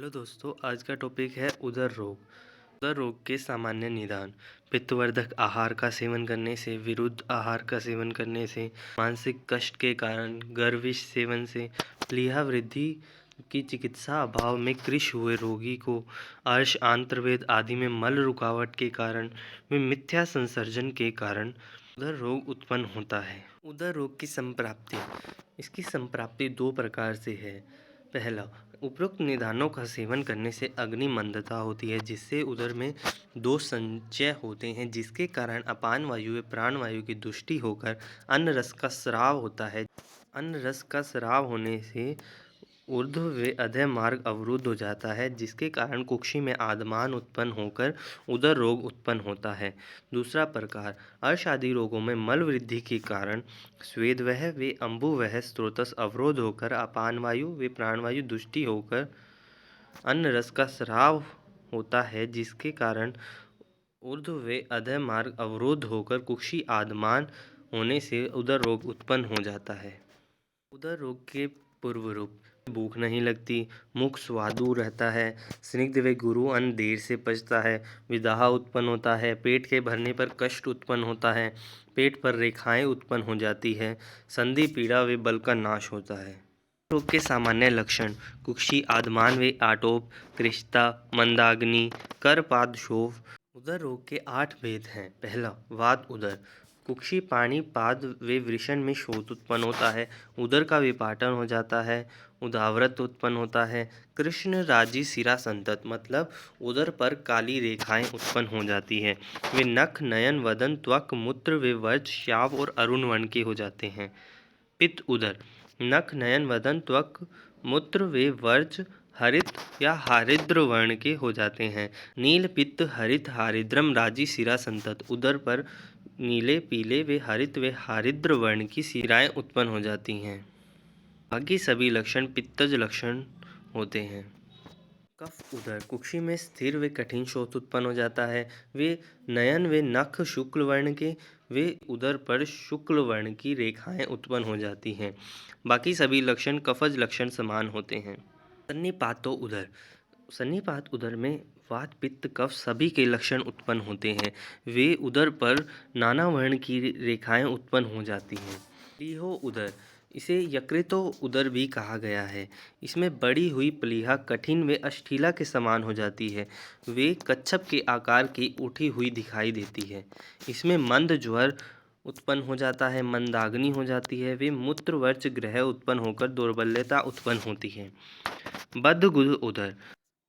Hello दोस्तों, आज का टॉपिक है उदर रोग। उदर रोग के सामान्य निदान। पित्तवर्धक आहार का सेवन करने से, विरुद्ध आहार का सेवन करने से, मानसिक कष्ट के कारण, गर्विश सेवन से, प्लीहा वृद्धि की चिकित्सा अभाव में कृश हुए रोगी को, अर्श आंत्रवेद आदि में मल रुकावट के कारण व मिथ्या संसर्जन के कारण उदर रोग उत्पन्न होता है। उदर रोग की संप्राप्ति। इसकी संप्राप्ति दो प्रकार से है। पहला, उपरोक्त निदानों का सेवन करने से अग्नि मंदता होती है, जिससे उदर में दोष संचय होते हैं, जिसके कारण अपान वायु व प्राण वायु की दुष्टि होकर अन्न रस का स्राव होता है। अन्न रस का स्राव होने से ऊर्ध्व व अधः मार्ग अवरुद्ध हो जाता है, जिसके कारण कुक्षी में आदमान उत्पन्न होकर उदर रोग उत्पन्न होता है। दूसरा प्रकार, अर्श आदि रोगों में मल वृद्धि के कारण स्वेदवह व अम्बुवह स्रोतस अवरोध होकर अपान वायु व प्राणवायु दुष्टि होकर अन्न रस का स्राव होता है, जिसके कारण ऊर्ध्व व अधः मार्ग अवरोध होकर कुक्षी आदमान होने से उदर रोग उत्पन्न हो जाता है। उदर रोग के पूर्व रूप: भूख नहीं लगती, मुख स्वादु रहता है, स्निग्ध व गुरु अन्न देर से पचता है, विदाह उत्पन्न होता है, पेट के भरने पर कष्ट उत्पन्न होता है, पेट पर रेखाएं उत्पन्न हो जाती है, संधि पीड़ा व बल का नाश होता है। रोग के सामान्य लक्षण: कुक्षी आदमान व आटोप, कृशता, मंदाग्नि, करपाद शोफ। उदर रोग के 8 भेद हैं। पहला, वात उदर। कुक्षी पाणी पाद व वृषण में शोथ उत्पन्न होता है, उदर का विपाटन हो जाता है, उदावरत उत्पन्न होता है, कृष्ण राजी सिरा संतत मतलब उदर पर काली रेखाएं उत्पन्न हो जाती हैं, वे नख नयन वदन त्वक मूत्र व वर्ज श्याव और अरुण वर्ण के हो जाते हैं। पित्त उदर: नख नयन वदन त्वक मूत्र व वर्ज हरित या हारिद्र वर्ण के हो जाते हैं। नील पित्त हरित हारिद्रम राजी सिरा संतत: उदर पर नीले पीले व हरित व हारिद्र वर्ण की सिराएं उत्पन्न हो जाती हैं। बाकी सभी लक्षण पित्तज लक्षण होते हैं। कफ उदर: कुक्षी में स्थिर व कठिन शोथ उत्पन्न हो जाता है, वे नयन व नख शुक्ल वर्ण के, वे उदर पर शुक्ल वर्ण की रेखाएं उत्पन्न हो जाती हैं। बाकी सभी लक्षण कफज लक्षण समान होते हैं। सन्निपातो उदर: सन्निपात उदर में वात पित्त कफ सभी के लक्षण उत्पन्न होते हैं, वे उदर पर नाना वर्ण की रेखाएं उत्पन्न हो जाती हैं। प्लीहो उदर: इसे यकृतो उदर भी कहा गया है। इसमें बड़ी हुई प्लीहा कठिन व अष्ठीला के समान हो जाती है, वे कच्छप के आकार की उठी हुई दिखाई देती है। इसमें मंद ज्वर उत्पन्न हो जाता है, मंदाग्नि हो जाती है, वे मूत्रवर्च ग्रह उत्पन्न होकर दुर्बलता उत्पन्न होती है। बद्धगुद उदर: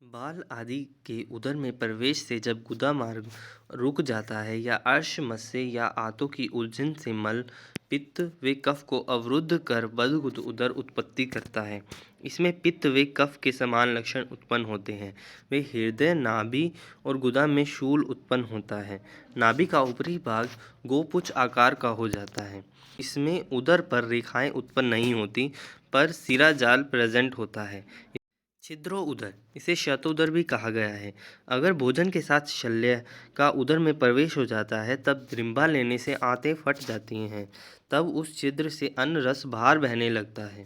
बाल आदि के उदर में प्रवेश से जब गुदा मार्ग रुक जाता है या अर्श मस्से या आंतों की उलझन से मल पित्त व कफ को अवरुद्ध कर बद्धगुद उदर उत्पत्ति करता है। इसमें पित्त व कफ के समान लक्षण उत्पन्न होते हैं, वे हृदय नाभि और गुदा में शूल उत्पन्न होता है। नाभि का ऊपरी भाग गोपुच्छ आकार का हो जाता है। इसमें उदर पर रेखाएं उत्पन्न नहीं होती, पर सिरा जाल प्रेजेंट होता है। छिद्रो उदर: इसे शतोदर भी कहा गया है। अगर भोजन के साथ शल्य का उदर में प्रवेश हो जाता है, तब द्रिम्बा लेने से आंतें फट जाती हैं, तब उस छिद्र से अन्न रस बाहर बहने लगता है।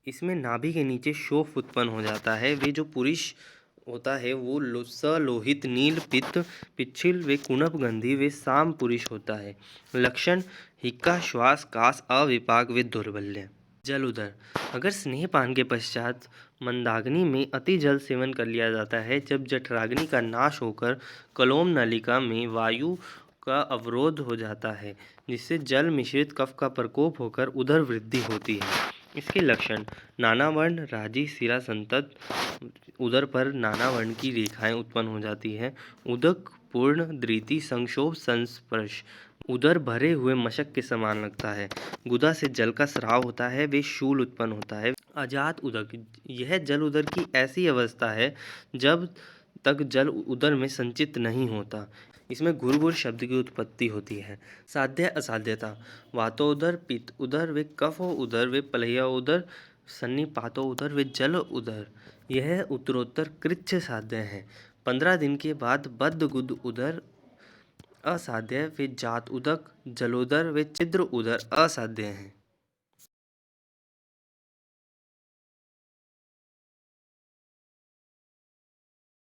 इसमें नाभि के नीचे शोफ उत्पन्न हो जाता है। वे जो पुरुष होता है वो सलोहित नील पित्त पिच्छिल व कुणप गंधी व साम पुरुष होता है। लक्षण: हिक्का, श्वास, कास, अविपाक व दौर्बल्य। जल उदर: अगर स्नेहपान के पश्चात मंदाग्नि में अति जल सेवन कर लिया जाता है, जब जठराग्नि का नाश होकर कलोम नलिका में वायु का अवरोध हो जाता है, जिससे जल मिश्रित कफ का प्रकोप होकर उदर वृद्धि होती है। इसके लक्षण: नाना वर्ण राजी सिरा संतत: उदर पर नाना वर्ण की रेखाएं उत्पन्न हो जाती है। उदक पूर्ण धृति संक्षोभ संस्पर्श: उदर भरे हुए मशक के समान लगता है। गुदा से जल का स्राव होता है, वे शूल उत्पन्न होता है। अजात उदक: यह जल उदर की ऐसी अवस्था है जब तक जल उदर में संचित नहीं होता। इसमें गुर शब्द की उत्पत्ति होती है। साध्य असाध्यता: वातोदर, पित्त उदर व कफो उदर व प्लीहा उदर, सन्निपातो उदर व जल उदर यह उत्तरोत्तर कृच्छ साध्य है। 15 दिन के बाद बद्धगुद उदर असाध्य व जात उदक, जलोदर व छिद्र उदर असाध्य हैं।